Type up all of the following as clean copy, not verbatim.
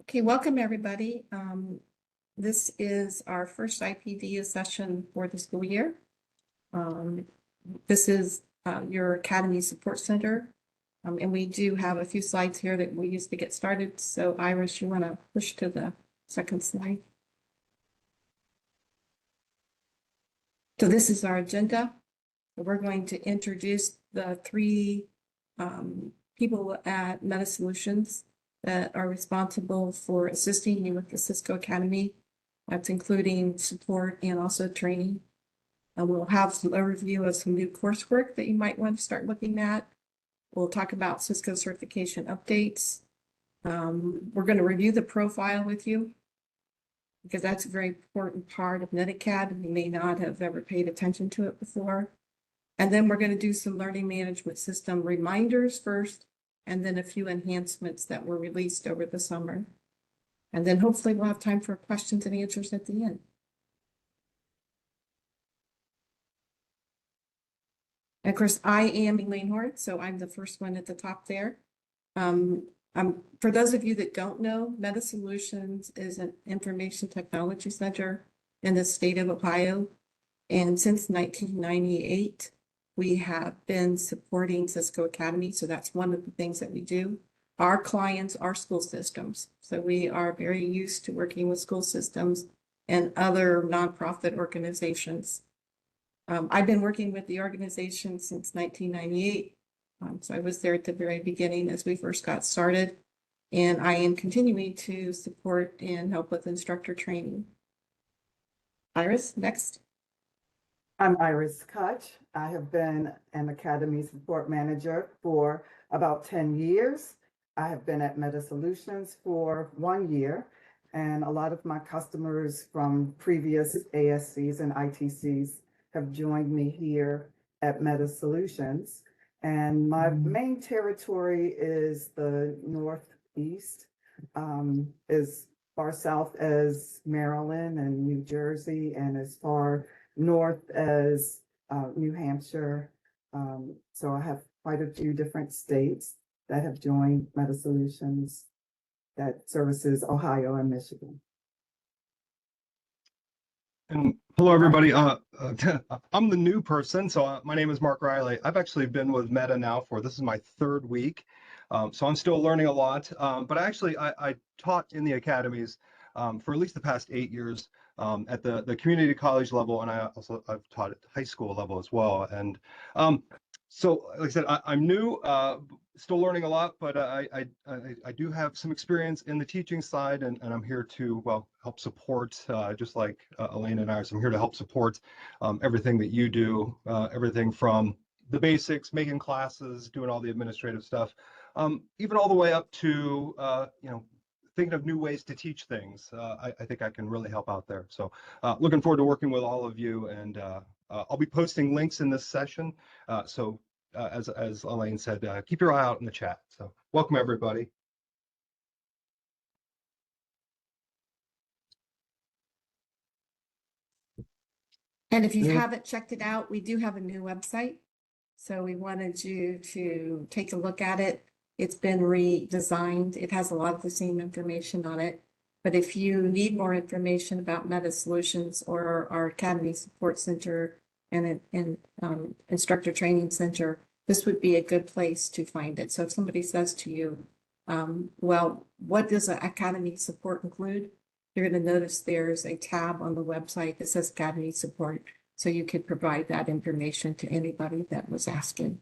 Okay, welcome everybody. This is our first IPD session for the school year. This is your Academy Support Center. And we do have a few slides here that we use to get started. So Iris, you want to push to the second slide. So this is our agenda. We're going to introduce the three people at Meta Solutions that are responsible for assisting you with the Cisco Academy. That's including support and also training. And we'll have some overview of some new coursework that you might want to start looking at. We'll talk about Cisco certification updates. We're going to review the profile with you because that's a very important part of NetAcad and you may not have ever paid attention to it before. And then we're going to do some learning management system reminders first, and then a few enhancements that were released over the summer. And then hopefully we'll have time for questions and answers at the end. And of course, I am Elaine Hort, so I'm the first one at the top there. For those of you that don't know, Meta Solutions is an information technology center in the state of Ohio. And since 1998, we have been supporting Cisco Academy. So that's one of the things that we do. Our clients are school systems. So we are very used to working with school systems and other nonprofit organizations. I've been working with the organization since 1998. So I was there at the very beginning as we first got started. And I am continuing to support and help with instructor training. Iris, next. I'm Iris Kutch. I have been an Academy support manager for about 10 years. I have been at Meta Solutions for 1 year, and a lot of my customers from previous ASCs and ITCs have joined me here at Meta Solutions. And my main territory is the Northeast, as far south as Maryland and New Jersey, and as far north as New Hampshire. So I have quite a few different states that have joined Meta Solutions that services Ohio and Michigan. And hello, everybody. I'm the new person, so my name is Mark Riley. I've actually been with Meta now this is my third week, so I'm still learning a lot. But I taught in the academies for at least the past 8 years at the community college level, and I've taught at the high school level as well. And so, like I said, I'm new, still learning a lot, but I do have some experience in the teaching side, and I'm here to, help support, just like Elaine and I. So I'm here to help support everything that you do, everything from the basics, making classes, doing all the administrative stuff, even all the way up to, thinking of new ways to teach things. I think I can really help out there. So looking forward to working with all of you, and I'll be posting links in this session. So as Elaine said, keep your eye out in the chat. So welcome, everybody. And if you haven't checked it out, we do have a new website. So we wanted you to take a look at it. It's been redesigned. It has a lot of the same information on it. But if you need more information about Meta Solutions or our Academy Support Center and Instructor Training Center, this would be a good place to find it. So if somebody says to you, what does an Academy Support include? You're going to notice there's a tab on the website that says Academy Support. So you could provide that information to anybody that was asking.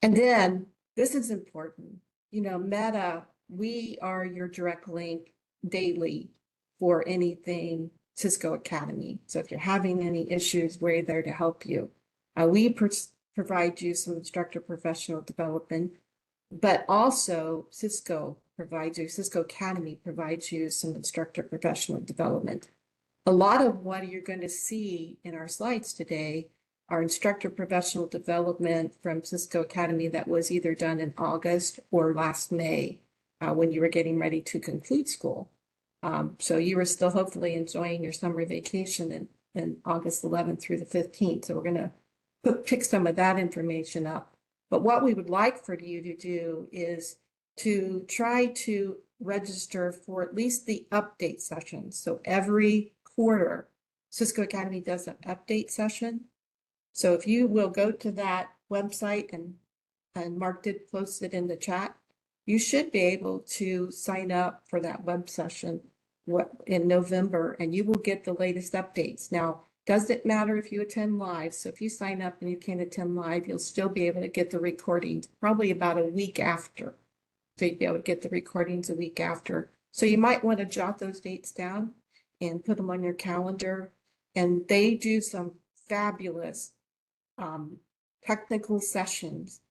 And then this is important. Meta, we are your direct link daily for anything Cisco Academy. So if you're having any issues, we're there to help you. We provide you some instructor professional development, but also Cisco Academy provides you some instructor professional development. A lot of what you're going to see in our slides today are instructor professional development from Cisco Academy that was either done in August or last May when you were getting ready to conclude school. So you were still hopefully enjoying your summer vacation in August 11th through the 15th. So we're going to pick some of that information up. But what we would like for you to do is to try to register for at least the update sessions. So every quarter, Cisco Academy does an update session. So if you will go to that website, and Mark did post it in the chat, you should be able to sign up for that web session in November, and you will get the latest updates. Now, does it matter if you attend live? So if you sign up and you can't attend live, you'll still be able to get the recordings probably about a week after. So you'd be able to get the recordings a week after. So you might want to jot those dates down and put them on your calendar. And they do some fabulous technical sessions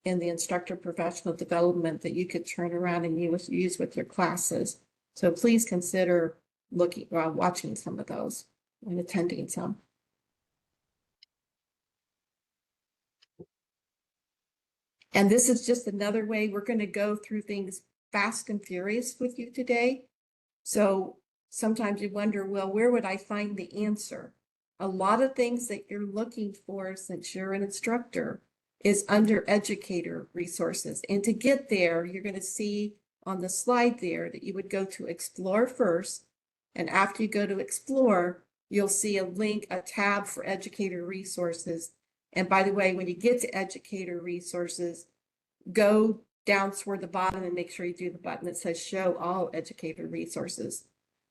in the instructor professional development that you could turn around and use with your classes. So please consider watching some of those and attending some. And this is just another way we're going to go through things fast and furious with you today. So sometimes you wonder, well, where would I find the answer? A lot of things that you're looking for, since you're an instructor, is under educator resources. And to get there, you're going to see on the slide there that you would go to Explore first. And after you go to Explore, you'll see a link, a tab for educator resources. And by the way, when you get to educator resources, go down toward the bottom and make sure you do the button that says show all educator resources.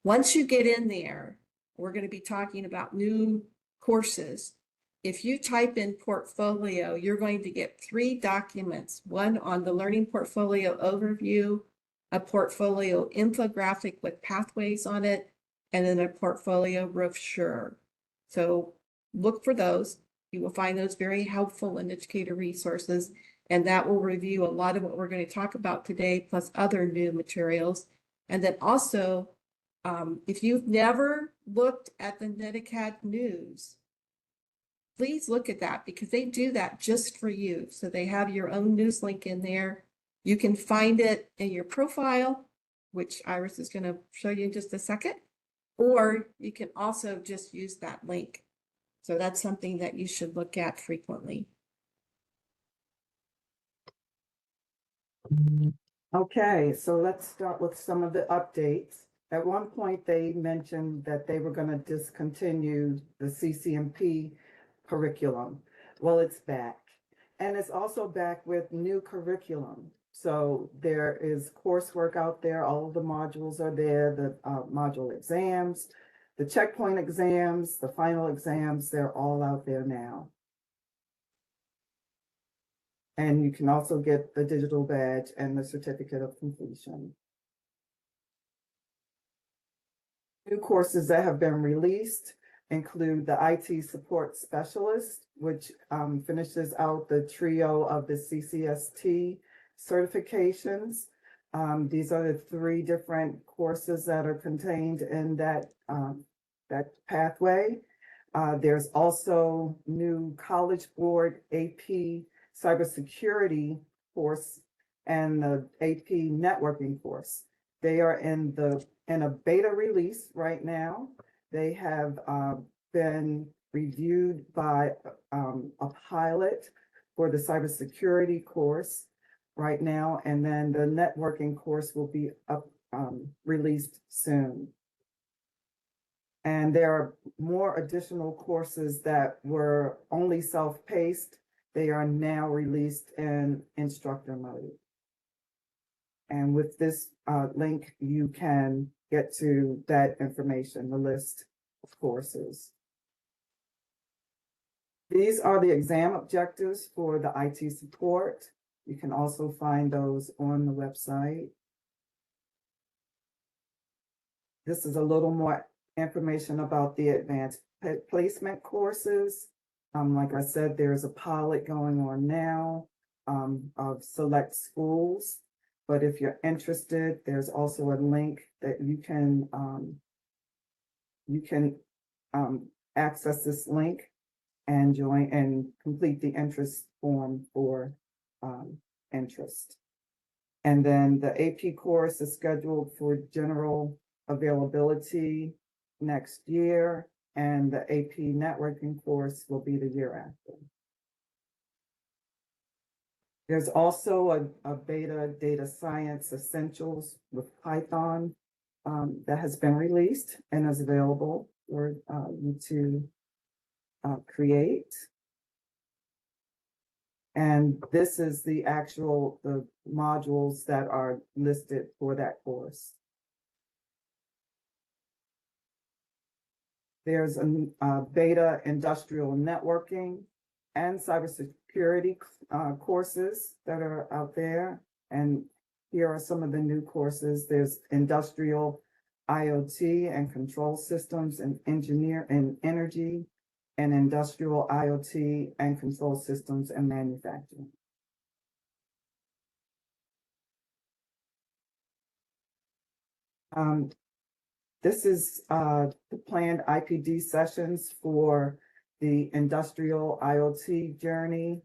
Once you get in there, we're going to be talking about new courses. If you type in portfolio, you're going to get 3 documents, one on the Learning Portfolio Overview, a portfolio infographic with pathways on it, and then a portfolio brochure. So look for those. You will find those very helpful in educator resources, and that will review a lot of what we're going to talk about today, plus other new materials. And then also, if you've never looked at the NetAcad news, please look at that, because they do that just for you. So they have your own news link in there. You can find it in your profile, which Iris is going to show you in just a second, or you can also just use that link. So that's something that you should look at frequently. Okay, so let's start with some of the updates. At one point, they mentioned that they were going to discontinue the CCNP curriculum. Well, it's back. And it's also back with new curriculum. So there is coursework out there. All of the modules are there, the module exams, the checkpoint exams, the final exams, they're all out there now. And you can also get the digital badge and the certificate of completion. New courses that have been released include the IT support specialist, which finishes out the trio of the CCST certifications. These are the 3 different courses that are contained in that pathway. There's also new College Board AP cybersecurity course and the AP networking course. They are in a beta release right now. They have been reviewed by a pilot for the cybersecurity course right now, and then the networking course will be released soon. And there are more additional courses that were only self-paced. They are now released in instructor mode. And with this link, you can get to that information, the list of courses. These are the exam objectives for the IT support. You can also find those on the website. This is a little more information about the advanced placement courses. Like I said, there's a pilot going on now of select schools. But if you're interested, there's also a link that you can access this link and join and complete the interest form for interest. And then the AP course is scheduled for general availability next year, and the AP networking course will be the year after. There's also a beta data science essentials with Python that has been released and is available for you to create. And this is the modules that are listed for that course. There's a beta industrial networking and cybersecurity courses that are out there. And here are some of the new courses. There's industrial IoT and control systems and energy, and industrial IoT and control systems and manufacturing. This is the planned IPD sessions for the industrial IoT journey.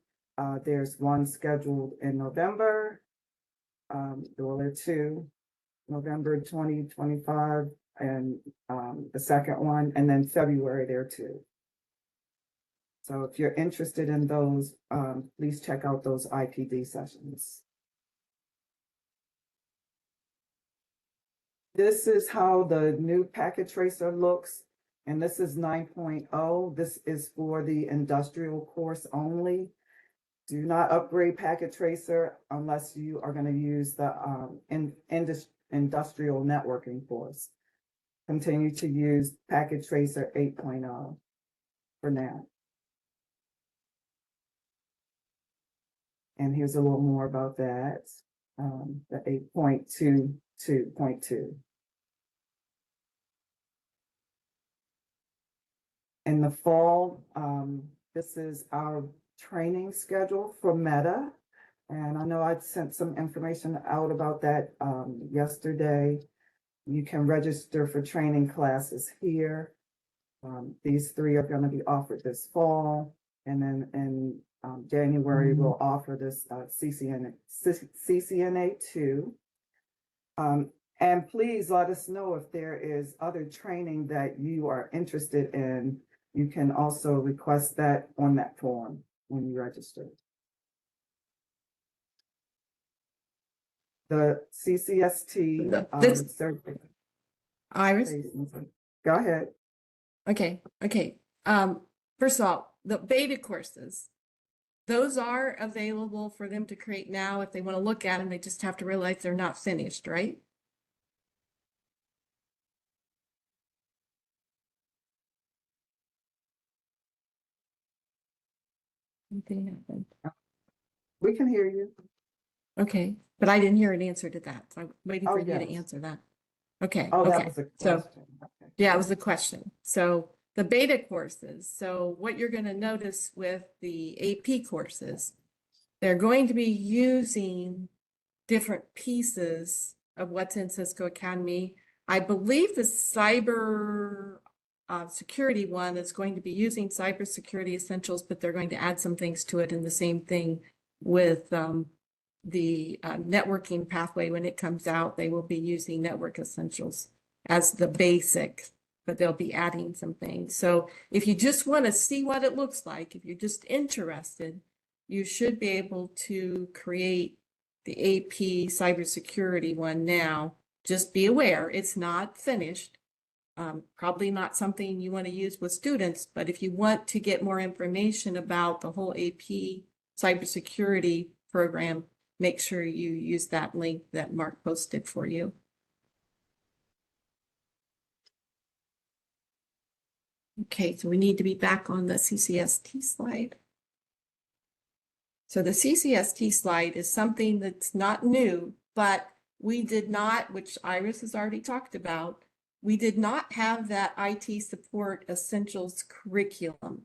There's one scheduled in November. There are two, November 2025, and the second one, and then February there too. So if you're interested in those, please check out those IPD sessions. This is how the new packet tracer looks, and this is 9.0. This is for the industrial course only. Do not upgrade packet tracer unless you are going to use the industrial networking course. Continue to use packet tracer 8.0 for now. And here's a little more about that, the 8.2.2.2. In the fall, this is our training schedule for Meta. And I know I sent some information out about that yesterday. You can register for training classes here. These three are going to be offered this fall. And then in January, we'll offer this CCNA 2. And please let us know if there is other training that you are interested in. You can also request that on that form when you register. The CCST certificate. Iris? Go ahead. Okay. First of all, the beta courses, those are available for them to create now. If they want to look at them, they just have to realize they're not finished, right? Anything happened? We can hear you. Okay, but I didn't hear an answer to that. So I'm waiting for you to yes. answer that. Okay. Oh, that okay. was a So question. Okay. yeah, it was a question. So the beta courses. So what you're going to notice with the AP courses, they're going to be using different pieces of what's in Cisco Academy. I believe the cyber security one is going to be using cybersecurity essentials, but they're going to add some things to it, and the same thing with the networking pathway. When it comes out, they will be using network essentials as the basic, but they'll be adding some things. So if you just want to see what it looks like, if you're just interested, you should be able to create the AP cybersecurity one now. Just be aware, it's not finished. Probably not something you want to use with students, but if you want to get more information about the whole AP cybersecurity program, make sure you use that link that Mark posted for you. Okay, so we need to be back on the CCST slide. So the CCST slide is something that's not new, but we did not, which Iris has already talked about, we did not have that IT support essentials curriculum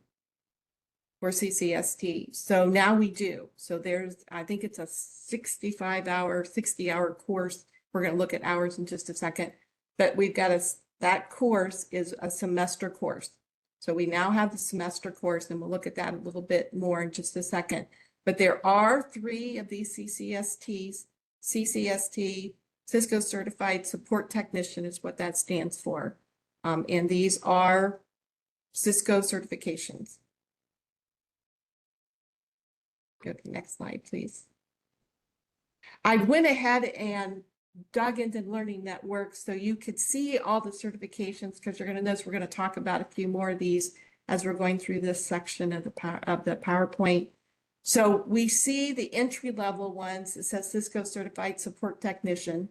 for CCST. So now we do. So there's, I think it's a 65-hour, 60-hour course. We're going to look at hours in just a second, but we've got that course is a semester course. So we now have the semester course, and we'll look at that a little bit more in just a second. But there are 3 of these CCSTs. CCST, Cisco Certified Support Technician is what that stands for. And these are Cisco certifications. Go to the next slide, please. I went ahead and dug into learning networks so you could see all the certifications, because you're going to notice we're going to talk about a few more of these as we're going through this section of the PowerPoint. So we see the entry level ones. It says Cisco Certified Support Technician.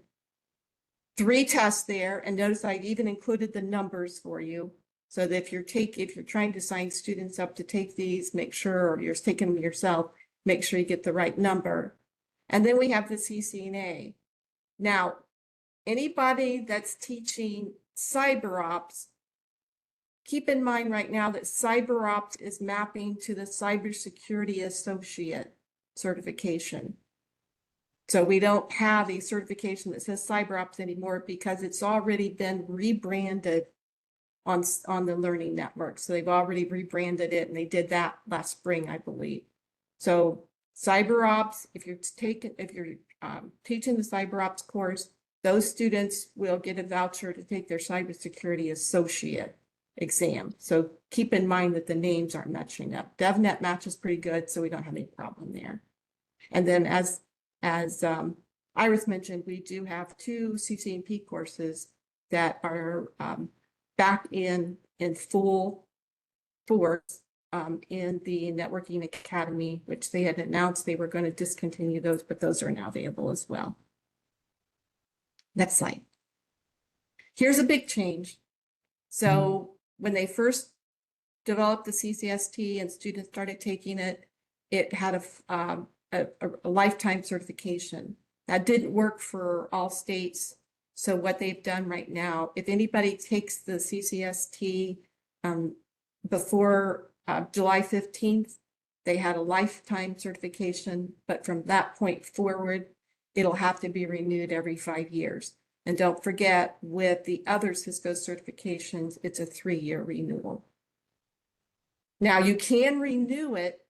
3 tests there, and notice I even included the numbers for you. So that if you're trying to sign students up to take these, make sure, or you're taking them yourself, make sure you get the right number. And then we have the CCNA. Now, anybody that's teaching CyberOps, keep in mind right now that CyberOps is mapping to the Cybersecurity Associate certification. So we don't have a certification that says CyberOps anymore because it's already been rebranded on the learning network. So they've already rebranded it, and they did that last spring, I believe. So CyberOps, if you're teaching the CyberOps course, those students will get a voucher to take their Cybersecurity Associate exam. So keep in mind that the names aren't matching up. DevNet matches pretty good, so we don't have any problem there. And then as Iris mentioned, we do have 2 CCNP courses that are back in full force in the Networking Academy, which they had announced they were going to discontinue those, but those are now available as well. Next slide. Here's a big change. So when they first developed the CCST and students started taking it, it had a lifetime certification. That didn't work for all states. So what they've done right now, if anybody takes the CCST before July 15th, they had a lifetime certification, but from that point forward, it'll have to be renewed every 5 years. And don't forget, with the other Cisco certifications, it's a 3-year renewal. Now you can renew it.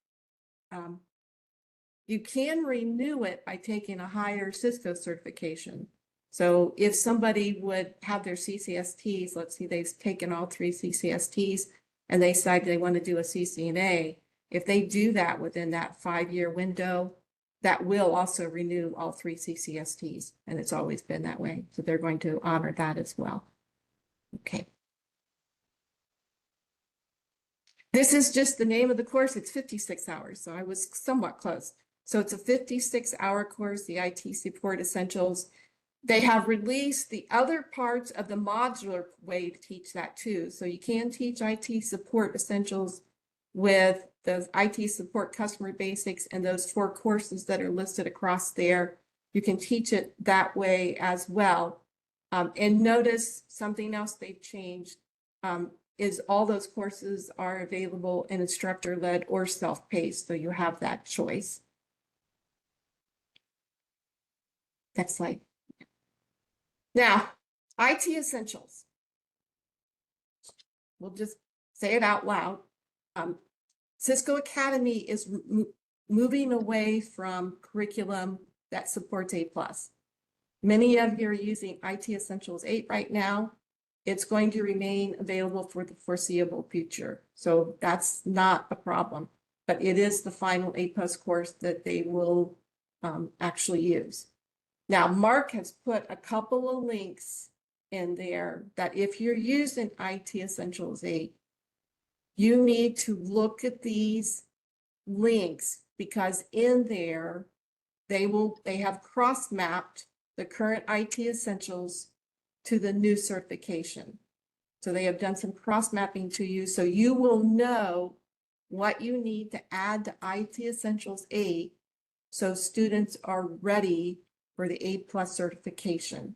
You can renew it by taking a higher Cisco certification. So if somebody would have their CCSTs, let's see, they've taken all 3 CCSTs and they decide they want to do a CCNA, if they do that within that 5-year window, that will also renew all 3 CCSTs. And it's always been that way. So they're going to honor that as well. Okay. This is just the name of the course. It's 56 hours. So I was somewhat close. So it's a 56-hour course, the IT Support Essentials. They have released the other parts of the modular way to teach that too. So you can teach IT Support Essentials with the IT Support Customer Basics and those 4 courses that are listed across there. You can teach it that way as well. And notice something else they've changed is all those courses are available in instructor-led or self-paced, so you have that choice. Next slide. Now, IT Essentials. We'll just say it out loud. Cisco Academy is moving away from curriculum that supports A+. Many of you are using IT Essentials 8 right now. It's going to remain available for the foreseeable future. So that's not a problem, but it is the final A+ course that they will actually use. Now, Mark has put a couple of links in there that if you're using IT Essentials 8, you need to look at these links because in there, they have cross-mapped the current IT Essentials to the new certification. So they have done some cross-mapping to you, so you will know what you need to add to IT Essentials 8 so students are ready for the A+ certification.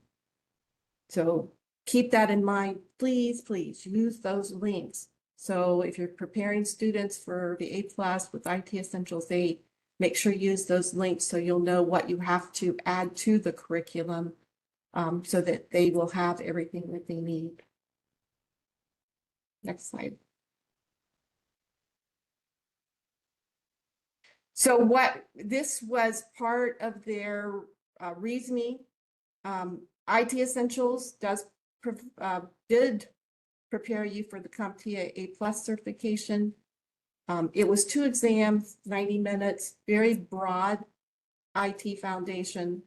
So keep that in mind. Please, please use those links. So if you're preparing students for the A+ with IT Essentials 8, make sure you use those links so you'll know what you have to add to the curriculum so that they will have everything that they need. Next slide. So what this was part of their reasoning. IT Essentials did prepare you for the CompTIA A+ certification. It was 2 exams, 90 minutes, very broad. IT foundation.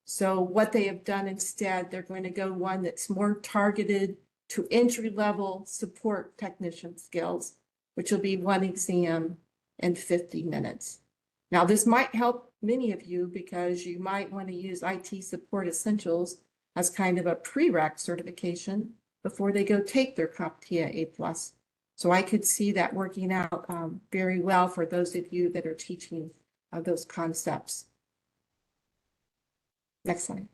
So what they have done instead, they're going to go one that's more targeted to entry-level support technician skills, which will be one exam in 50 minutes. Now, this might help many of you because you might want to use IT Support Essentials as kind of a prereq certification before they go take their CompTIA A+. So I could see that working out very well for those of you that are teaching those concepts. Next slide.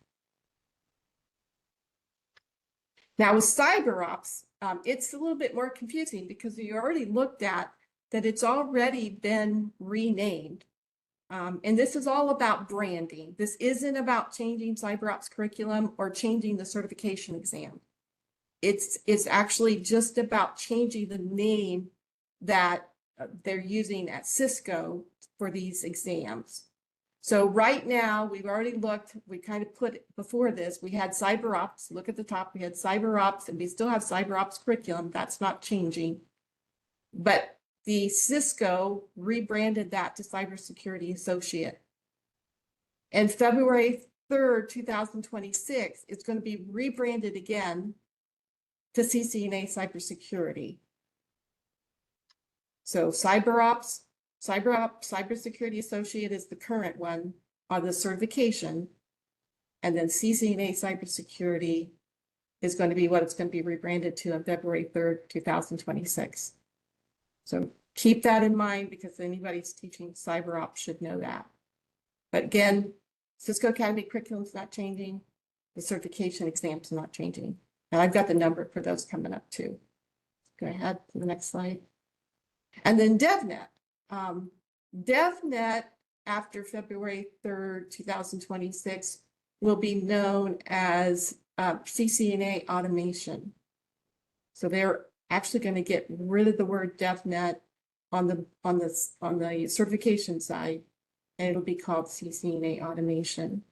Now with CyberOps, it's a little bit more confusing because we already looked at that it's already been renamed. And this is all about branding. This isn't about changing CyberOps curriculum or changing the certification exam. It's actually just about changing the name that they're using at Cisco for these exams. So right now, we've already looked, we kind of put before this, we had CyberOps, look at the top, we had CyberOps, and we still have CyberOps curriculum. That's not changing. But the Cisco rebranded that to Cybersecurity Associate. And February 3rd, 2026, it's going to be rebranded again to CCNA Cybersecurity. So CyberOps, Cybersecurity Associate is the current one on the certification. And then CCNA Cybersecurity is going to be what it's going to be rebranded to on February 3rd, 2026. So keep that in mind because anybody's teaching CyberOps should know that. But again, Cisco Academy curriculum is not changing. The certification exams are not changing. And I've got the number for those coming up too. Go ahead to the next slide. And then DevNet. DevNet after February 3rd, 2026 will be known as CCNA Automation. So they're actually going to get rid of the word DevNet on the certification side, and it'll be called CCNA Automation.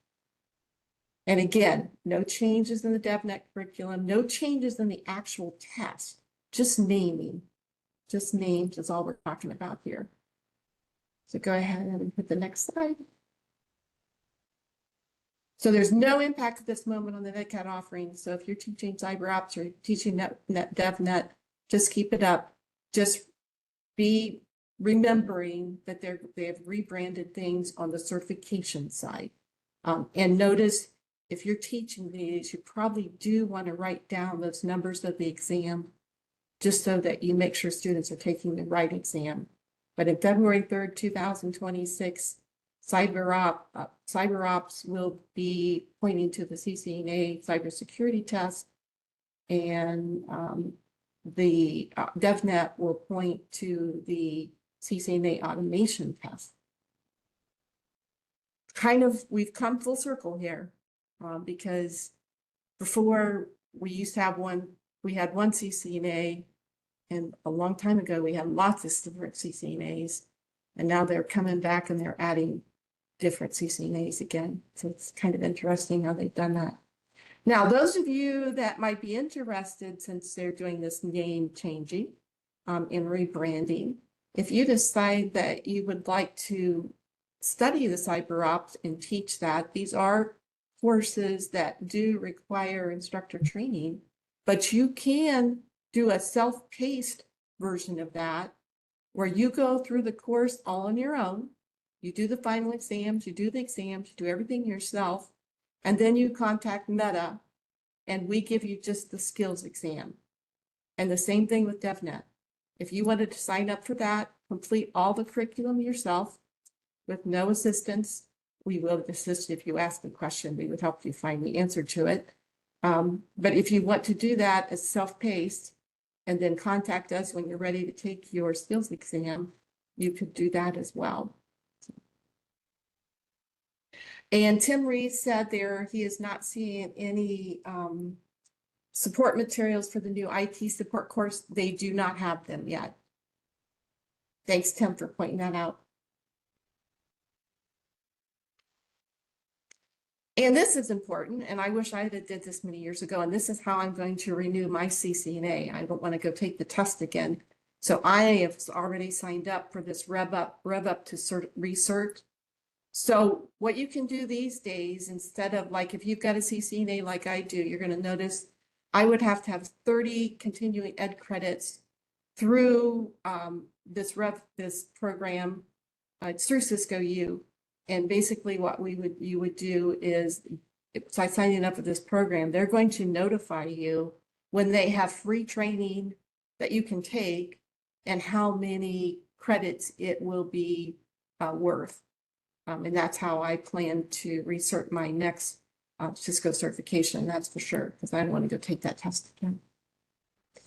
And again, no changes in the DevNet curriculum, no changes in the actual test, just naming. Just names is all we're talking about here. So go ahead and put the next slide. So there's no impact at this moment on the NetCat offering. So if you're teaching CyberOps or teaching DevNet, just keep it up. Just be remembering that they have rebranded things on the certification side. And notice if you're teaching these, you probably do want to write down those numbers of the exam just so that you make sure students are taking the right exam. But in February 3rd, 2026, CyberOps will be pointing to the CCNA cybersecurity test, and the DevNet will point to the CCNA automation test. Kind of, we've come full circle here because before we used to have we had one CCNA, and a long time ago we had lots of different CCNAs, and now they're coming back and they're adding different CCNAs again. So it's kind of interesting how they've done that. Now, those of you that might be interested, since they're doing this name changing in rebranding, if you decide that you would like to study the CyberOps and teach that, these are courses that do require instructor training, but you can do a self-paced version of that where you go through the course all on your own. You do the final exams, you do the exams, you do everything yourself, and then you contact Meta and we give you just the skills exam. And the same thing with DevNet. If you wanted to sign up for that, complete all the curriculum yourself with no assistance, we will assist you if you ask a question. We would help you find the answer to it. But if you want to do that as self-paced and then contact us when you're ready to take your skills exam, you could do that as well. And Tim Reed said there he is not seeing any support materials for the new IT support course. They do not have them yet. Thanks, Tim, for pointing that out. And this is important, and I wish I had did this many years ago, and this is how I'm going to renew my CCNA. I don't want to go take the test again. So I have already signed up for this Rev Up to Recert. So what you can do these days, instead of like, if you've got a CCNA like I do, you're gonna notice I would have to have 30 continuing ed credits through this program. It's through Cisco U. And basically what you would do is by signing up for this program, they're going to notify you when they have free training that you can take and how many credits it will be worth. And that's how I plan to recert my next Cisco certification, that's for sure, because I don't want to go take that test again.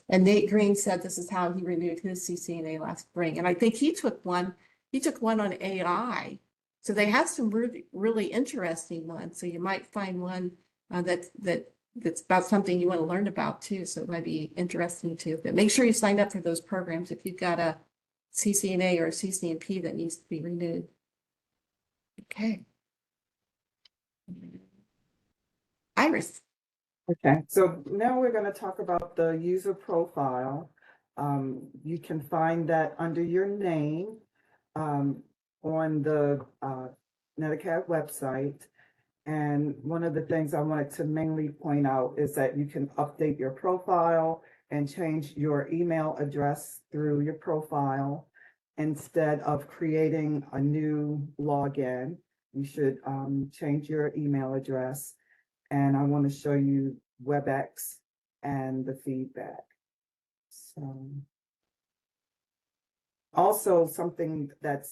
And Nate Green said this is how he renewed his CCNA last spring. And I think he took one on AI. So they have some really interesting ones. So you might find one that's about something you want to learn about too. So it might be interesting too. But make sure you sign up for those programs if you've got a CCNA or a CCNP that needs to be renewed. Okay. Iris. Okay, so now we're going to talk about the user profile. You can find that under your name on the Netacad website. And one of the things I wanted to mainly point out is that you can update your profile and change your email address through your profile. Instead of creating a new login, you should change your email address. And I want to show you WebEx and the feedback. So also something that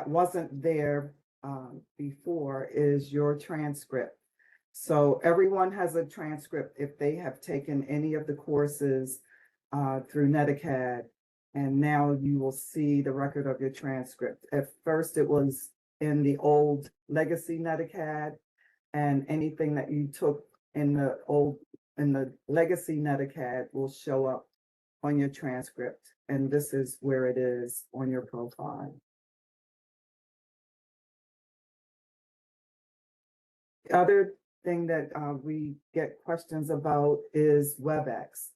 wasn't there before is your transcript. So everyone has a transcript if they have taken any of the courses through Netacad, and now you will see the record of your transcript. At first it was in the old legacy Netacad, and anything that you took in the legacy Netacad will show up on your transcript. And this is where it is on your profile. The other thing that we get questions about is WebEx.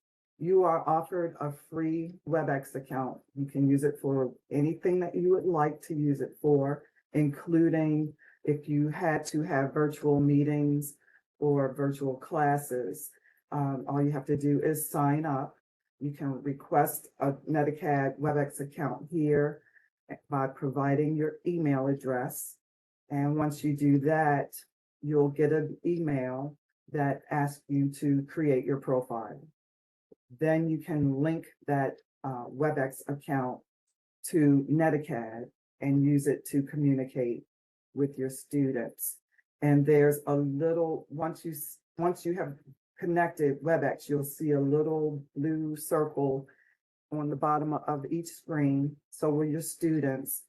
You are offered a free WebEx account. You can use it for anything that you would like to use it for, including if you had to have virtual meetings or virtual classes. All you have to do is sign up. You can request a Netacad WebEx account here by providing your email address. And once you do that, you'll get an email that asks you to create your profile. Then you can link that WebEx account to Netacad and use it to communicate with your students. And there's a little, once you have connected WebEx, you'll see a little blue circle on the bottom of each screen. So will your students,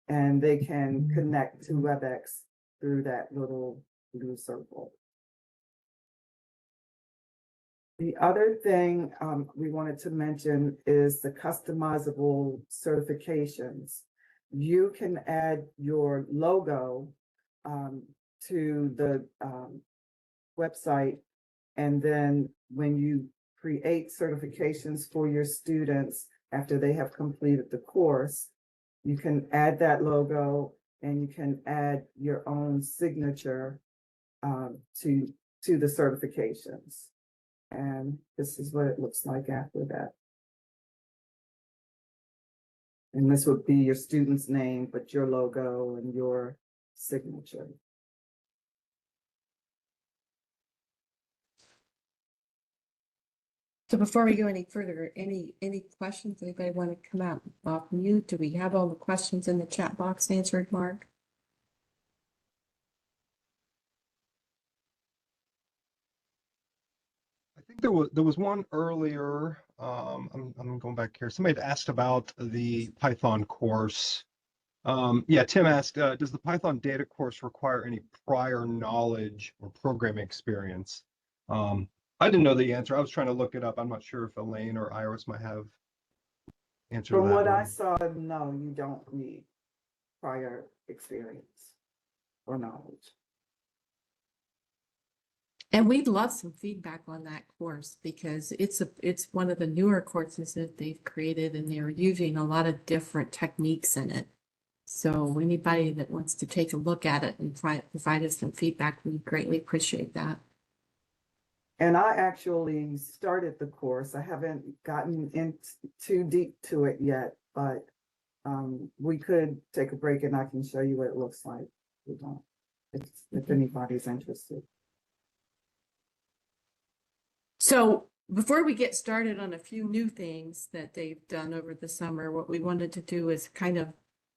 and they can connect to WebEx through that little blue circle. The other thing we wanted to mention is the customizable certifications. You can add your logo to the website, and then when you create certifications for your students after they have completed the course, you can add that logo and you can add your own signature to the certifications. And this is what it looks like after that. And this would be your student's name, but your logo and your signature. So before we go any further, any questions? Anybody want to come out off mute? Do we have all the questions in the chat box answered, Mark? I think there was one earlier. I'm going back here. Somebody had asked about the Python course. Yeah, Tim asked, does the Python data course require any prior knowledge or programming experience? I didn't know the answer. I was trying to look it up. I'm not sure if Elaine or Iris might have answered From that what I one. saw, no, you don't need prior experience or knowledge. And we'd love some feedback on that course because it's one of the newer courses that they've created, and they're using a lot of different techniques in it. So anybody that wants to take a look at it and provide us some feedback, we greatly appreciate that. And I actually started the course. I haven't gotten in too deep to it yet, but we could take a break and I can show you what it looks like. If anybody's interested. So before we get started on a few new things that they've done over the summer, what we wanted to do is kind of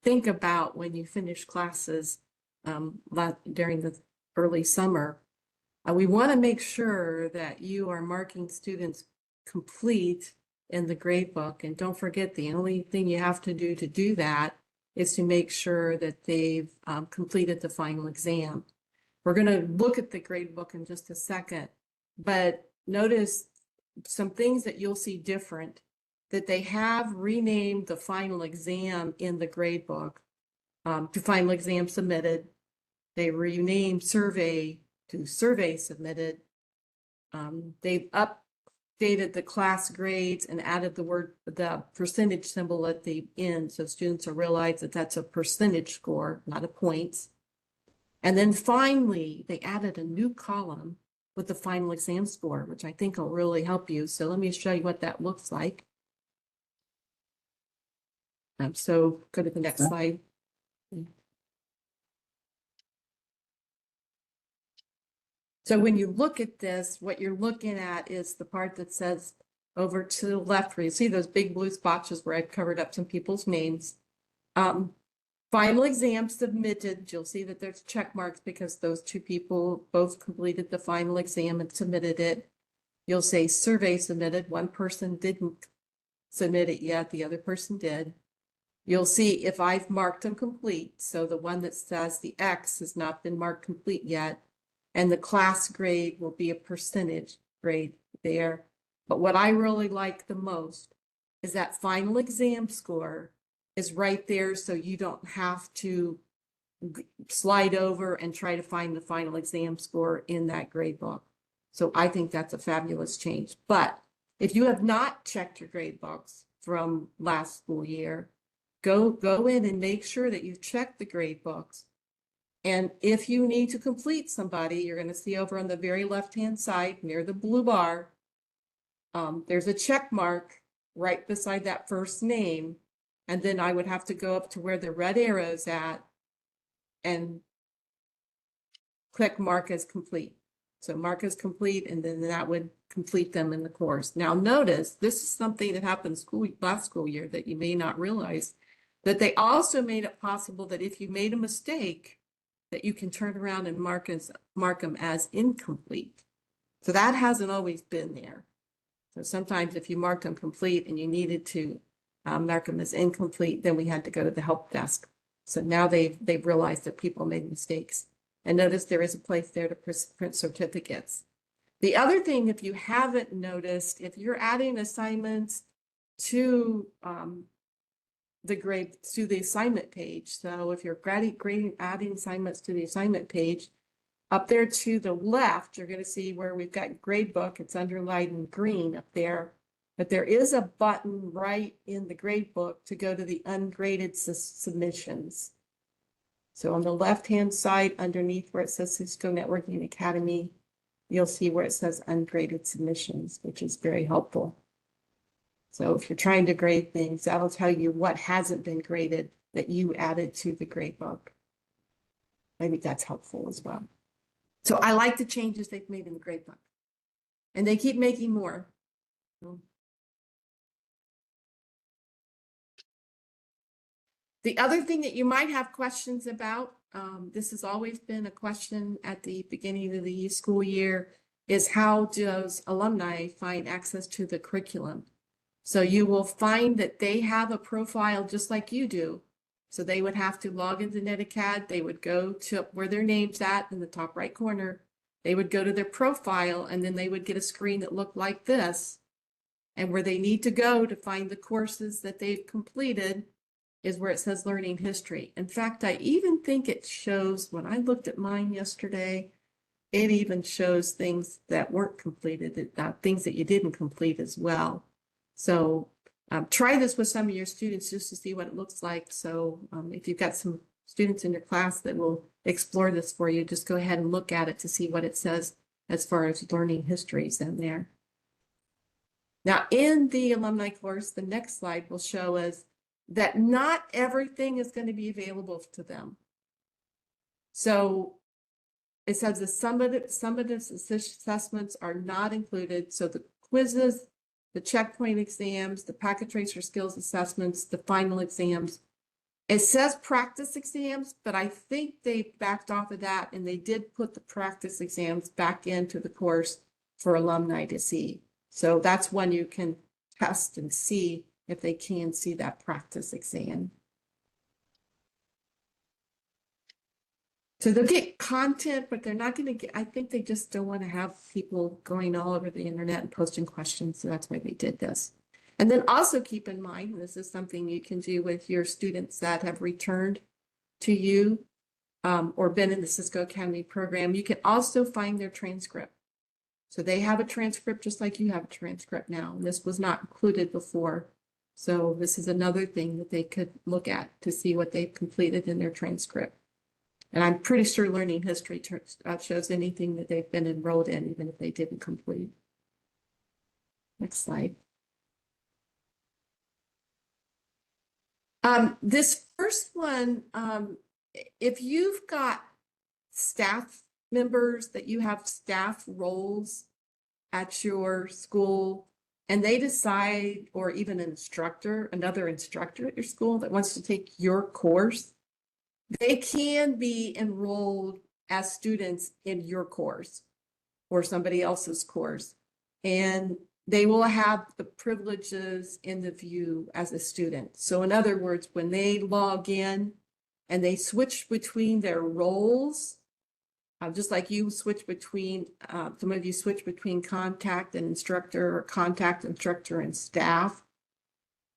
think about when you finish classes during the early summer. We want to make sure that you are marking students complete in the grade book. And don't forget, the only thing you have to do that is to make sure that they've completed the final exam. We're going to look at the grade book in just a second, but notice some things that you'll see different, that they have renamed the final exam in the grade book to final exam submitted. They renamed survey to survey submitted. They've updated the class grades and added the percentage symbol at the end, so students will realize that that's a percentage score, not a points. And then finally, they added a new column with the final exam score, which I think will really help you. So let me show you what that looks like. So go to the next slide. So when you look at this, what you're looking at is the part that says over to the left, where you see those big blue spots where I've covered up some people's names. Final exam submitted, you'll see that there's check marks because those two people both completed the final exam and submitted it. You'll say survey submitted. One person didn't submit it yet, the other person did. You'll see if I've marked them complete. So the one that says the X has not been marked complete yet. And the class grade will be a percentage grade there. But what I really like the most is that final exam score is right there, so you don't have to slide over and try to find the final exam score in that grade book. So I think that's a fabulous change. But if you have not checked your grade books from last school year, go in and make sure that you've checked the grade books. And if you need to complete somebody, you're going to see over on the very left-hand side near the blue bar, there's a check mark right beside that first name. And then I would have to go up to where the red arrow's at and click mark as complete. So mark as complete, and then that would complete them in the course. Now notice, this is something that happened last school year that you may not realize, that they also made it possible that if you made a mistake, that you can turn around and mark them as incomplete. So that hasn't always been there. So sometimes if you marked them complete and you needed to mark them as incomplete, then we had to go to the help desk. So now they've realized that people made mistakes. And notice there is a place there to print certificates. The other thing, if you haven't noticed, if you're adding assignments to the assignment page, so if you're adding assignments to the assignment page, up there to the left, you're going to see where we've got grade book. It's underlined in green up there. But there is a button right in the grade book to go to the ungraded submissions. So on the left-hand side, underneath where it says Cisco Networking Academy, you'll see where it says ungraded submissions, which is very helpful. So if you're trying to grade things, that'll tell you what hasn't been graded that you added to the grade book. I think that's helpful as well. So I like the changes they've made in the grade book. And they keep making more. The other thing that you might have questions about, this has always been a question at the beginning of the school year, is how does alumni find access to the curriculum? So you will find that they have a profile just like you do. So they would have to log into NetAcad. They would go to where their name's at in the top right corner. They would go to their profile, and then they would get a screen that looked like this. And where they need to go to find the courses that they've completed is where it says learning history. In fact, I even think it shows, when I looked at mine yesterday, it even shows things that weren't completed, things that you didn't complete as well. So Try this with some of your students just to see what it looks like. So if you've got some students in your class that will explore this for you, just go ahead and look at it to see what it says as far as learning histories in there. Now, in the alumni course, the next slide will show us that not everything is going to be available to them. So it says that some of the assessments are not included. So the quizzes, the checkpoint exams, the packet tracer skills assessments, the final exams. It says practice exams, but I think they backed off of that and they did put the practice exams back into the course for alumni to see. So that's one you can test and see if they can see that practice exam. So they'll get content, but they're not going to get, I think they just don't want to have people going all over the internet and posting questions. So that's why they did this. And then also keep in mind, this is something you can do with your students that have returned to you or been in the Cisco Academy program. You can also find their transcript. So they have a transcript just like you have a transcript now. This was not included before. So this is another thing that they could look at to see what they've completed in their transcript. And I'm pretty sure learning history shows anything that they've been enrolled in, even if they didn't complete. Next slide. This first one, if you've got staff members that you have staff roles at your school and they decide, or even an instructor, another instructor at your school that wants to take your course, they can be enrolled as students in your course or somebody else's course. And they will have the privileges in the view as a student. So in other words, when they log in and they switch between their roles, just like you switch between, some of you switch between contact and instructor or contact, instructor, and staff,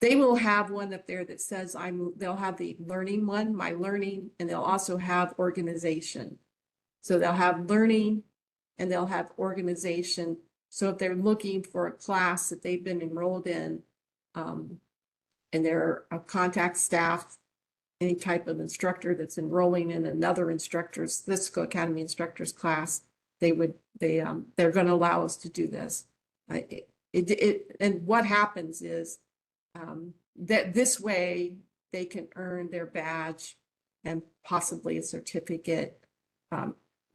they will have one up there that says they'll have the learning one, my learning, and they'll also have organization. So they'll have learning and they'll have organization. So if they're looking for a class that they've been enrolled in, and they're a contact staff, any type of instructor that's enrolling in another instructor's, Cisco Academy instructor's class, they're going to allow us to do this. And what happens is that this way they can earn their badge and possibly a certificate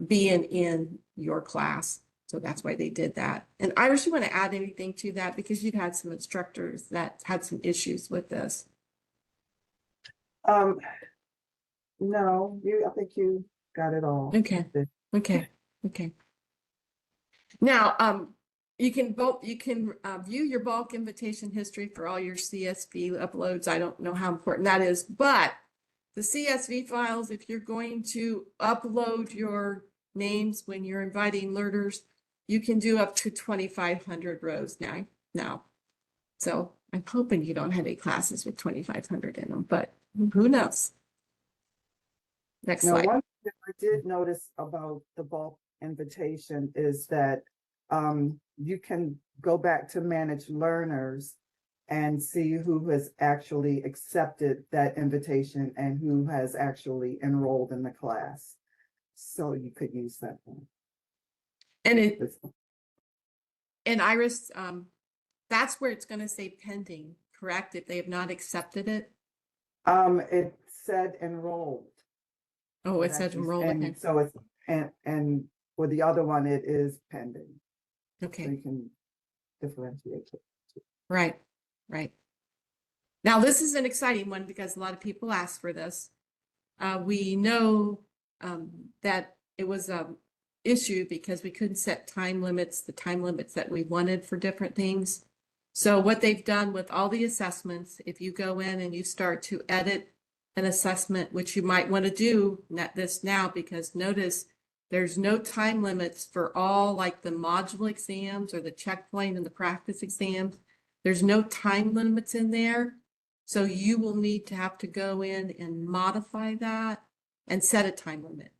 being in your class. So that's why they did that. And Iris, you want to add anything to that? Because you've had some instructors that had some issues with this. No, I think you got it all. Okay. Now, you can view your bulk invitation history for all your CSV uploads. I don't know how important that is, but the CSV files, if you're going to upload your names when you're inviting learners, you can do up to 2,500 rows now. So I'm hoping you don't have any classes with 2,500 in them, but who knows? Next slide. One thing I did notice about the bulk invitation is that you can go back to manage learners and see who has actually accepted that invitation and who has actually enrolled in the class. So you could use that one. And Iris, that's where it's going to say pending, correct? If they have not accepted it? It said enrolled. Oh, it said enrolled. And okay. so it's, and for the other one, it is pending. Okay. So you can differentiate it. Right. Now, this is an exciting one because a lot of people ask for this. We know that it was an issue because we couldn't set time limits, the time limits that we wanted for different things. So what they've done with all the assessments, if you go in and you start to edit an assessment, which you might want to do this now, because notice there's no time limits for all like the module exams or the checkpoint and the practice exams. There's no time limits in there. So you will need to have to go in and modify that and set a time limit.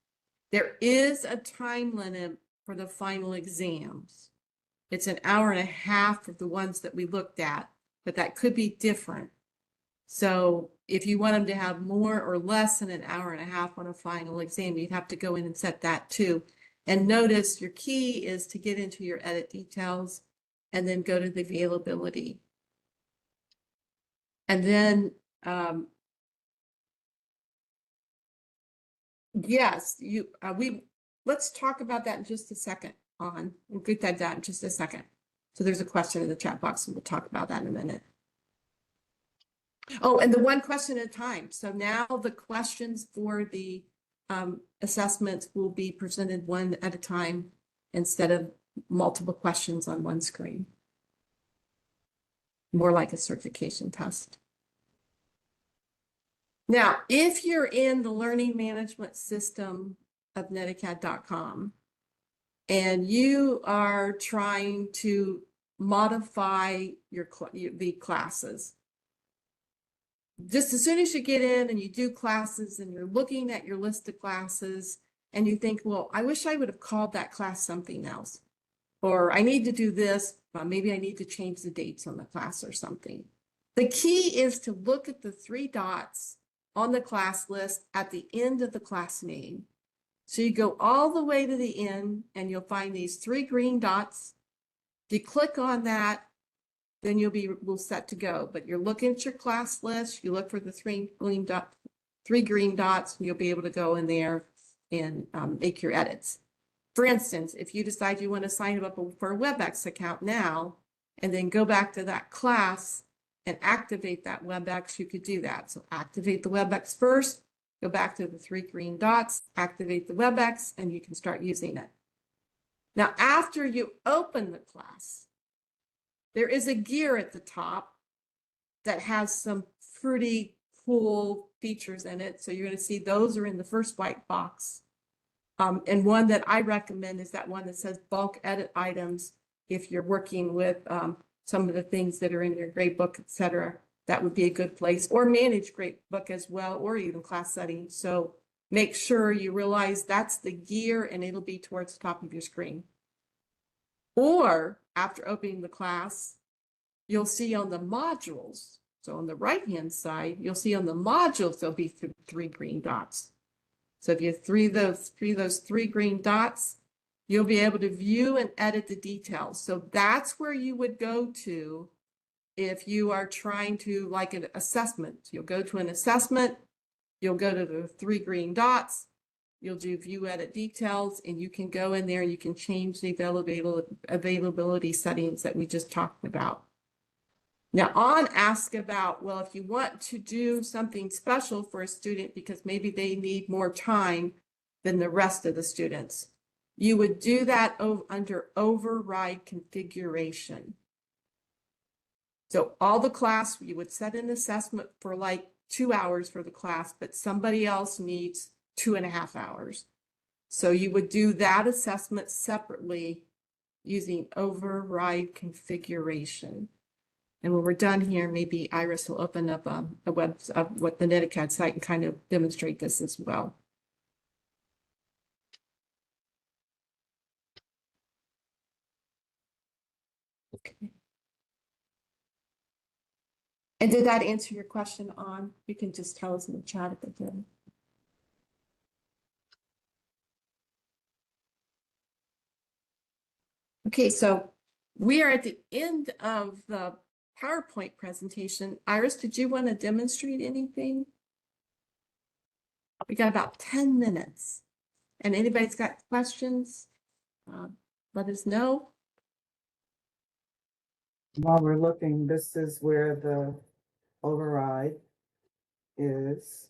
There is a time limit for the final exams. It's an hour and a half of the ones that we looked at. but that could be different. So if you want them to have more or less than an hour and a half on a final exam, you'd have to go in and set that too. And notice your key is to get into your edit details and then go to the availability. And then, yes, let's talk about that in just a second we'll get that done in just a second. So there's a question in the chat box and we'll talk about that in a minute. Oh, and the one question at a time. So now the questions for the assessments will be presented one at a time instead of multiple questions on one screen. More like a certification test. Now, if you're in the learning management system of netacad.com and you are trying to modify the classes, just as soon as you get in and you do classes and you're looking at your list of classes and you think, well, I wish I would have called that class something else, or I need to do this, but maybe I need to change the dates on the class or something. The key is to look at the 3 dots on the class list at the end of the class name. So you go all the way to the end and you'll find these 3 green dots. If you click on that, then we'll set to go. But you're looking at your class list, you look for the 3 green dots, and you'll be able to go in there and make your edits. For instance, if you decide you want to sign up for a WebEx account now, and then go back to that class and activate that WebEx, you could do that. So activate the WebEx first, go back to the 3 green dots, activate the WebEx, and you can start using it. Now, after you open the class, there is a gear at the top that has some pretty cool features in it. So you're going to see those are in the first white box. And one that I recommend is that one that says bulk edit items. If you're working with some of the things that are in your gradebook, etc., that would be a good place, or manage gradebook as well, or even class settings. So make sure you realize that's the gear and it'll be towards the top of your screen. Or after opening the class, you'll see on the modules, so on the right-hand side, you'll see on the modules, there'll be 3 green dots. So if you have those 3 green dots, you'll be able to view and edit the details. So that's where you would go to if you are trying to, like an assessment. You'll go to an assessment, you'll go to the 3 green dots, you'll do view edit details, and you can go in there and you can change the availability settings that we just talked about. Now on ask about, well, if you want to do something special for a student because maybe they need more time than the rest of the students, you would do that under override configuration. So all the class, you would set an assessment for like 2 hours for the class, but somebody else needs 2.5 hours. So you would do that assessment separately using override configuration. And when we're done here, maybe Iris will open up a what the NetAcad site and kind of demonstrate this as well. Okay. And did that answer your question on? You can just tell us in the chat if it did. Okay, so we are at the end of the PowerPoint presentation. Iris, did you want to demonstrate anything? We got about 10 minutes. And anybody's got questions, let us know. While we're looking, this is where the override is.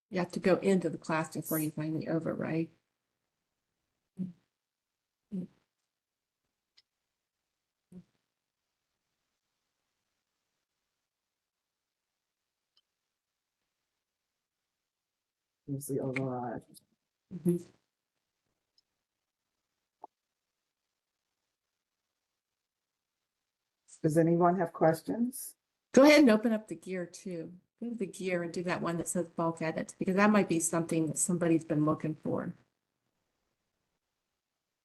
You have to go into the class before you find the override. Here's the override. Mm-hmm. Does anyone have questions? Go ahead and open up the gear too. Go to the gear and do that one that says bulk edit, because that might be something that somebody's been looking for.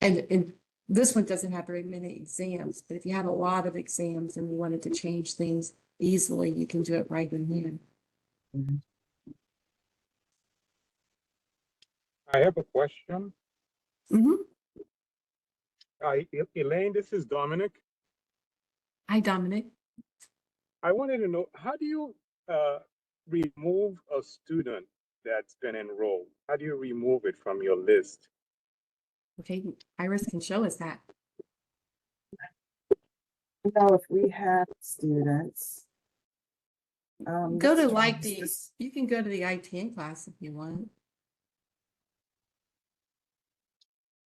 And this one doesn't have very many exams, but if you have a lot of exams and you wanted to change things easily, you can do it right in here. Mhm. I have a question. Mhm. Elaine, this is Dominic. Hi, Dominic. I wanted to know, how do you remove a student that's been enrolled? How do you remove it from your list? Okay, Iris can show us that. Now, if we have students. Go this to is like just the, this- you can go to the ITN class if you want.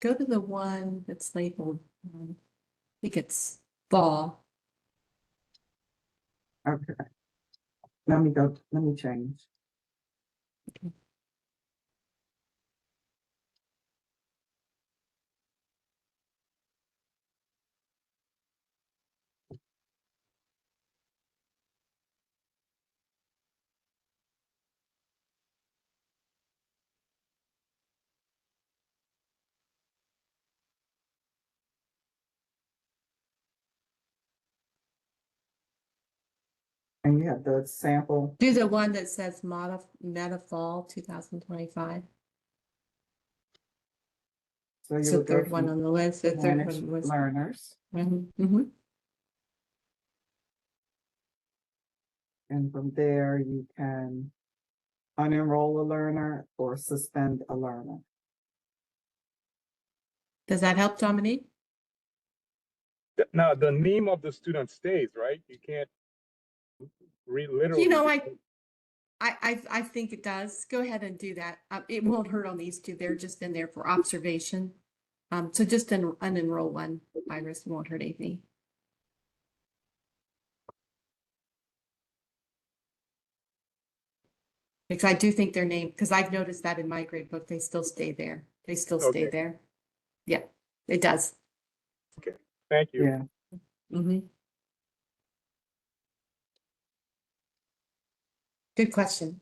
Go to the one that's labeled, I think it's fall. Okay. Let me change. And you have the sample. Do the one that says Meta Fall 2025. So It's you the would go third one from on the list, the third one manage on the list. learners, Mhm. and from there you can unenroll a learner or suspend a learner. Does that help, Dominique? Now, the name of the student stays, right? You can't literally. You know, I think it does. Go ahead and do that. It won't hurt on these two. They're just in there for observation. So just unenroll one, Iris, won't hurt anything. Because I do think their name, because I've noticed that in my grade book, they still stay there. They still stay Okay. there. Yeah, it does. Thank you. Yeah. Mhm. Good question.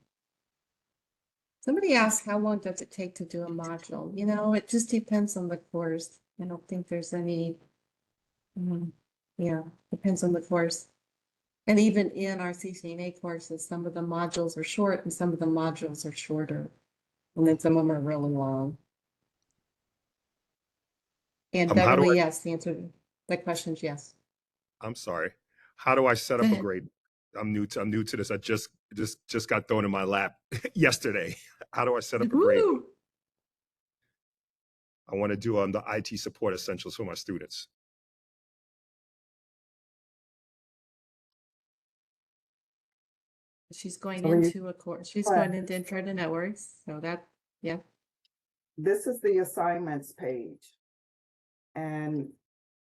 Somebody asked, how long does it take to do a module? You know, it just depends on the course. I don't think there's any, yeah, depends on the course. And even in our CCNA courses, some of the modules are short and some of the modules are shorter. And then some of them are really long. And How do Beverly, I, yes, the answer to that question is yes. I'm sorry. How do I set Go up a ahead. grade? I'm new to this. I just got thrown in my lap yesterday. How do I set up a grade? Woo! I want to do the IT support essentials for my students. She's going So when you into a course. She's click, going into Intro to Networks. So that, yeah. this is the assignments page. And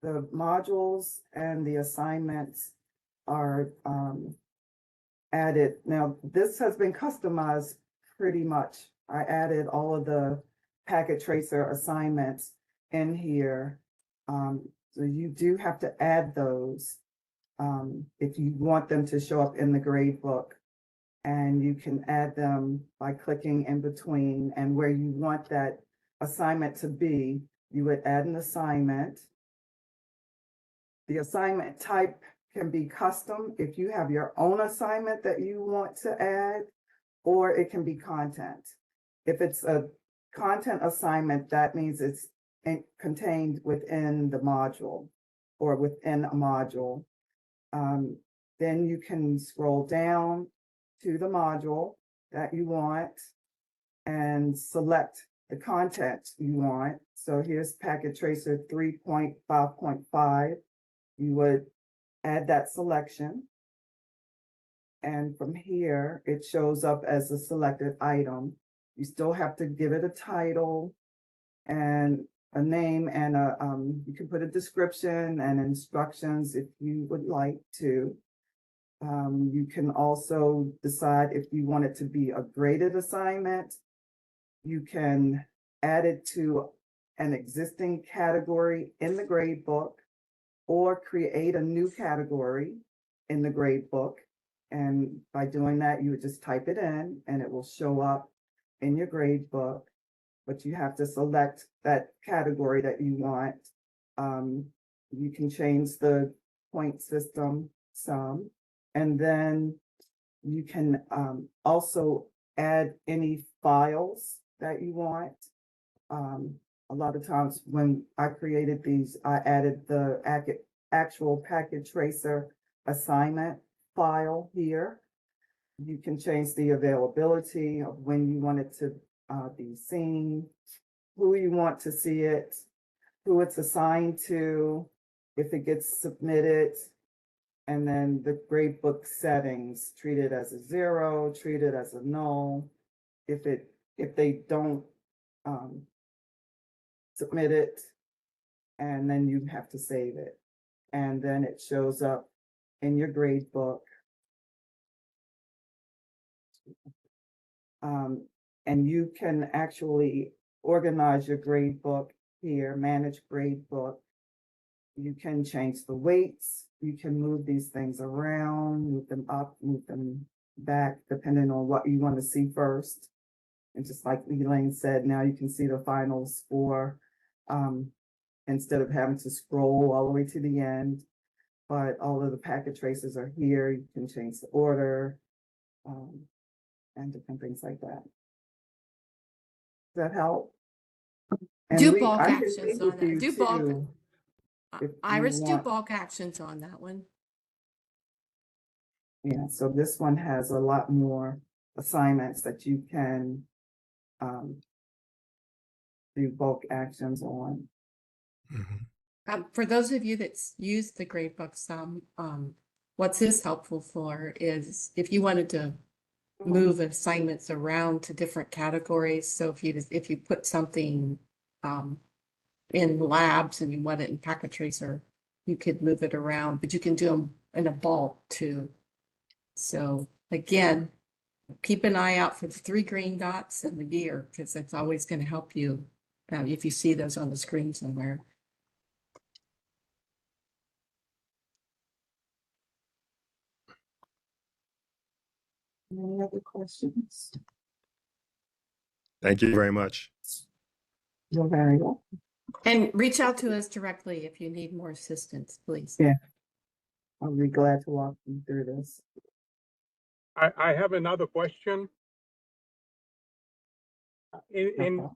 the modules and the assignments are added. Now, this has been customized pretty much. I added all of the packet tracer assignments in here. So you do have to add those if you want them to show up in the grade book. And you can add them by clicking in between, and where you want that assignment to be, you would add an assignment. The assignment type can be custom if you have your own assignment that you want to add, or it can be content. If it's a content assignment, that means it's contained within the module or within a module. Then you can scroll down to the module that you want and select the content you want. So here's Packet Tracer 3.5.5. You would add that selection. And from here, it shows up as a selected item. You still have to give it a title and a name, and you can put a description and instructions if you would like to. You can also decide if you want it to be a graded assignment. You can add it to an existing category in the grade book, or create a new category in the grade book. And by doing that, you would just type it in and it will show up in your grade book. but you have to select that category that you want. You can change the point system some, and then you can also add any files that you want. A lot of times when I created these, I added the actual packet tracer assignment file here. You can change the availability of when you want it to be seen, who you want to see it, who it's assigned to, if it gets submitted, and then the gradebook settings, treat it as a 0, treat it as a null. If they don't submit it, and then you have to save it. And then it shows up in your gradebook. And you can actually organize your gradebook here, manage gradebook. You can change the weights. You can move these things around, move them up, move them back, depending on what you want to see first. And just like Elaine said, now you can see the finals for, instead of having to scroll all the way to the end, but all of the packet traces are here. You can change the order, and different things like that. Does that help? And Do we- bulk I can actions meet on with that. you Do bulk. too, if you Iris, do want. bulk actions on that one. Yeah, so this one has a lot more assignments that you can do bulk actions on. For those of you that's used the gradebook some, what's this helpful for is if you wanted to move assignments around to different categories. So if you put something in labs and you want it in packet tracer, you could move it around, but you can do them in a bulk too. So again, keep an eye out for the 3 green dots and the year, because that's always going to help you if you see those on the screen somewhere. Any other questions? Thank you very much. You're very welcome. And reach out to us directly if you need more assistance, please. Yeah. I'll be glad to walk you through this. I have another question. In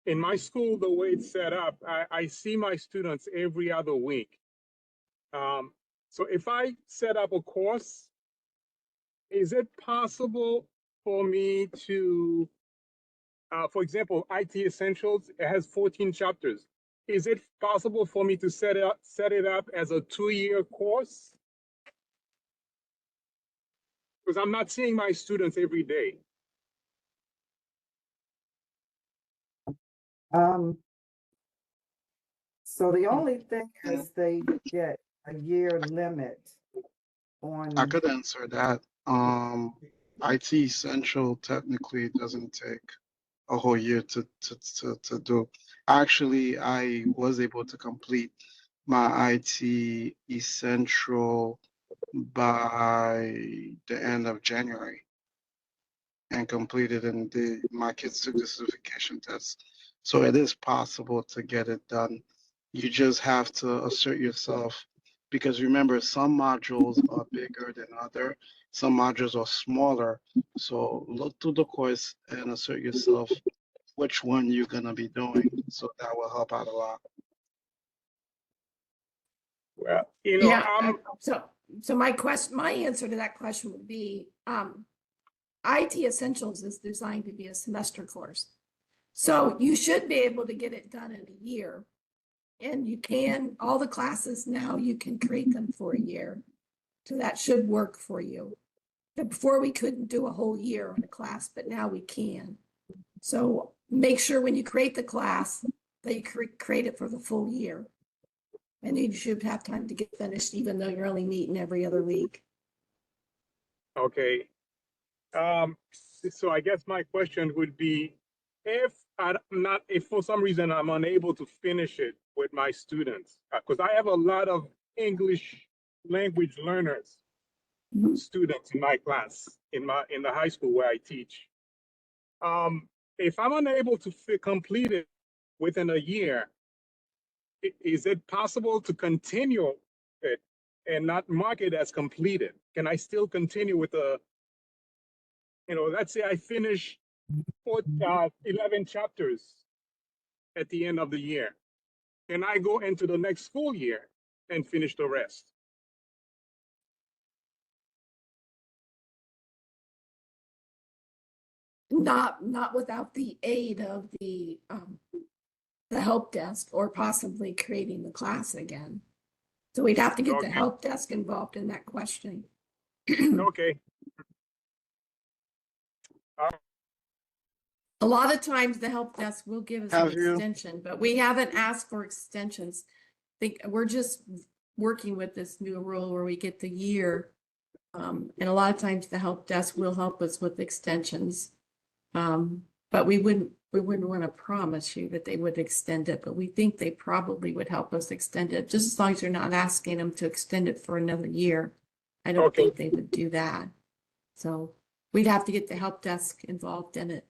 my school, the way it's set up, I see my students every other week. So if I set up a course, is it possible for me to, for example, IT Essentials, it has 14 chapters. Is it possible for me to set it up as a 2-year course? Because I'm not seeing my students every day. So the only thing is they get a year limit on. I could answer that. IT Essential technically doesn't take a whole year to do. Actually, I was able to complete my IT Essential by the end of January and completed, and my kids took the certification test. So it is possible to get it done. You just have to assert yourself, because remember, some modules are bigger than other, some modules are smaller. So look through the course and assert yourself which one you're gonna be doing. So that will help out a lot. Well, Yeah. So my answer to that question would be, IT Essentials is designed to be a semester course. So you should be able to get it done in a year. And you can, all the classes now, you can create them for a year. So that should work for you. But before we couldn't do a whole year on a class, but now we can. So make sure when you create the class that you create it for the full year. And you should have time to get finished, even though you're only meeting every other week. okay. So I guess my question would be, if for some reason I'm unable to finish it with my students, because I have a lot of English language learners, students in my class, in the high school where I teach. if I'm unable to complete it within a year, is it possible to continue it and not mark it as completed? Can I still continue with the, let's say I finish 11 chapters at the end of the year. Can I go into the next school year and finish the rest? Not without the aid of the help desk or possibly creating the class again. So we'd have to get the Okay. help desk involved in that question. Okay. A lot of times the help desk will give us an Have you? extension, but we haven't asked for extensions. We're just working with this new rule where we get the year. And a lot of times the help desk will help us with extensions. But we wouldn't want to promise you that they would extend it, but we think they probably would help us extend it, just as long as you're not asking them to extend it for another year. I don't Okay. think they would do that. So we'd have to get the help desk involved in it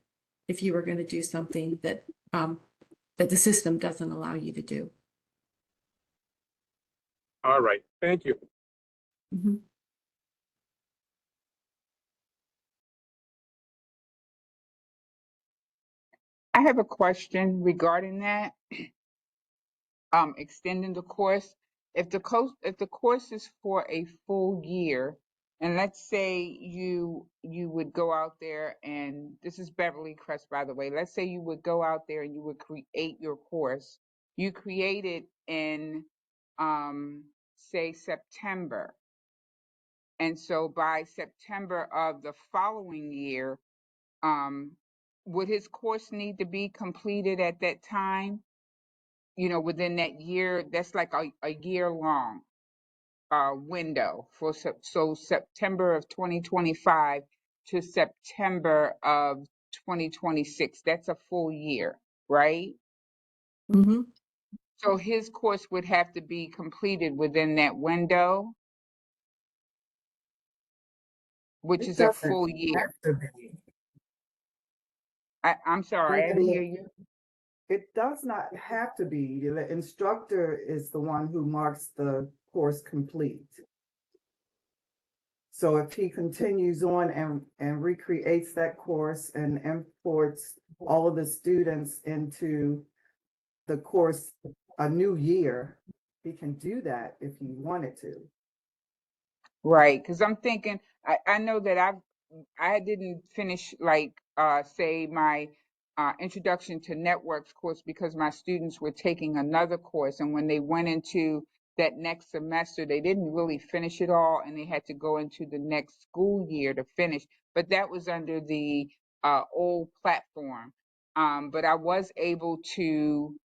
if you were going to do something that that the system doesn't allow you to do. All right. Thank you. Mm-hmm. I have a question regarding that. Extending the course. If the course is for a full year, and let's say you would go out there, and this is Beverly Crest, by the way. Let's say you would go out there and you would create your course. You create it in say September. And so by September of the following year, would his course need to be completed at that time? Within that year, that's like a year long window for so September of 2025 to September of 2026. That's a full year, right? Mm-hmm. So his course would have to be completed within that window, which It is a doesn't full year. have to be. I'm sorry, I didn't hear you. It does not have to be. The instructor is the one who marks the course complete. So if he continues on and recreates that course and imports all of the students into the course a new year, he can do that if he wanted to. Right, because I'm thinking, I know that I didn't finish say my introduction to networks course because my students were taking another course, and when they went into that next semester, they didn't really finish it all, and they had to go into the next school year to finish. But that was under the old platform. But I was able to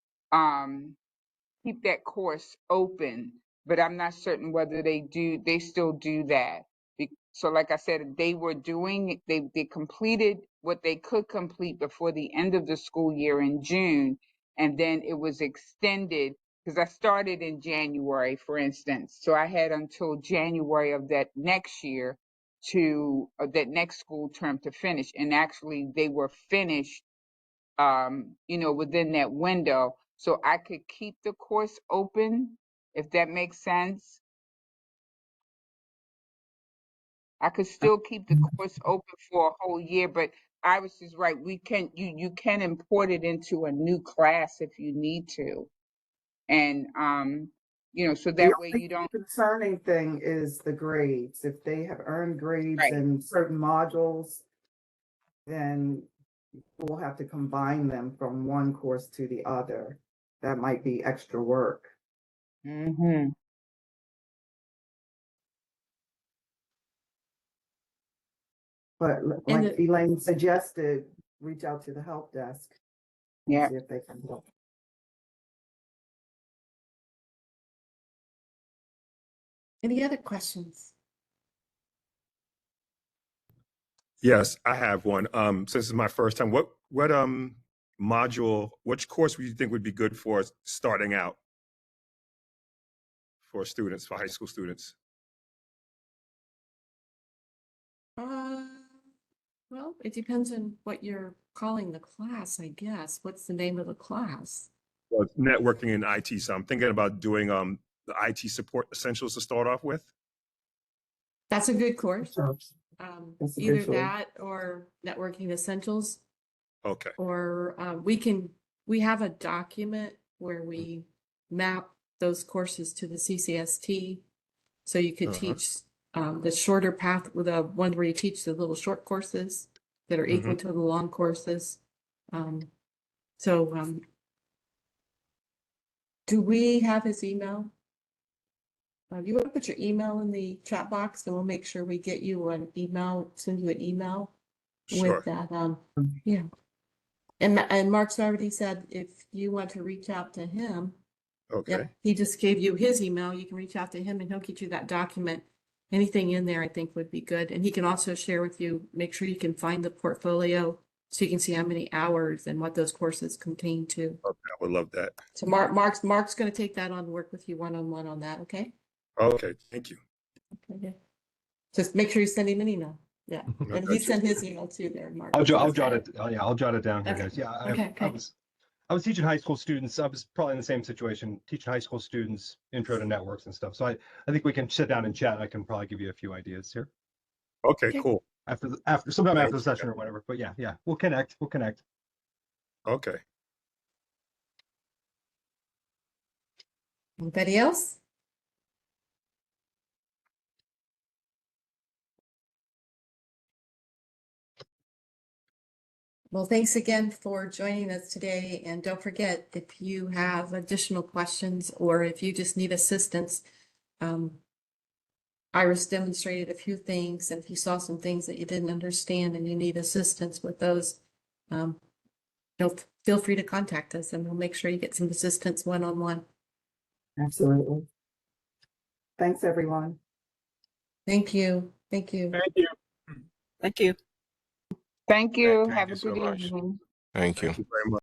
keep that course open, but I'm not certain whether they still do that. So like I said, they completed what they could complete before the end of the school year in June, and then it was extended because I started in January, for instance. So I had until January of that next year that next school term to finish. And actually they were finished within that window. So I could keep the course open, if that makes sense. I could still keep the course open for a whole year, but Iris is right. You can import it into a new class if you need to. And so The that way only you don't. concerning thing is the grades. If they have earned grades Right. in certain modules, then we'll have to combine them from one course to the other. That might be extra work. Mm-hmm. But And like Elaine suggested, reach out to the help desk and Yeah. see if they can help. Any other questions? Yes, I have one. Since it's my first time, what module, which course would you think would be good for starting out for students, for high school students? Well, Well, it depends on what you're calling the class, I guess. What's the name of the class? Well, it's networking and IT. So I'm thinking about doing the IT support essentials to start off with. That's a good course. That's a Either good choice. that or networking essentials, Okay. or we have a document where we map those courses to the CCST. So you could teach the shorter path with the one where you teach the little short courses that are equal to the long courses. Do we have his email? You want to put your email in the chat box and we'll make sure we get you an email, send you an email Sure. with that. Yeah. And Mark's already said if you want to reach out to him, Okay. yep, he just gave you his email. You can reach out to him and he'll get you that document. Anything in there I think would be good. And he can also share with you, make sure you can find the portfolio so you can see how many hours and what those courses contain too. Okay. I would love that. So Mark's going to take that on, work with you one-on-one on that, okay? Okay. Thank you. Okay. Just make sure you send him an email. Yeah. I And got he you. sent his email too there, Mark. I'll jot it. Oh, yeah, I'll jot it down here, Okay. guys. Yeah, Okay, I okay. I was teaching high school students. I was probably in the same situation, teaching high school students intro to networks and stuff. So I think we can sit down and chat. I can probably give you a few ideas here Okay. Okay. Cool. sometime Thank after the you. session or whatever. But yeah, we'll connect. Okay. Anybody else? Well, thanks again for joining us today. And don't forget, if you have additional questions or if you just need assistance, Iris demonstrated a few things. And if you saw some things that you didn't understand and you need assistance with those, feel free to contact us and we'll make sure you get some assistance one-on-one. Absolutely. Thanks, everyone. Thank you. Thank you. Thank you. Thank you. Thank you. Thank Have you a so good much. evening. Thank you. Thank you very much.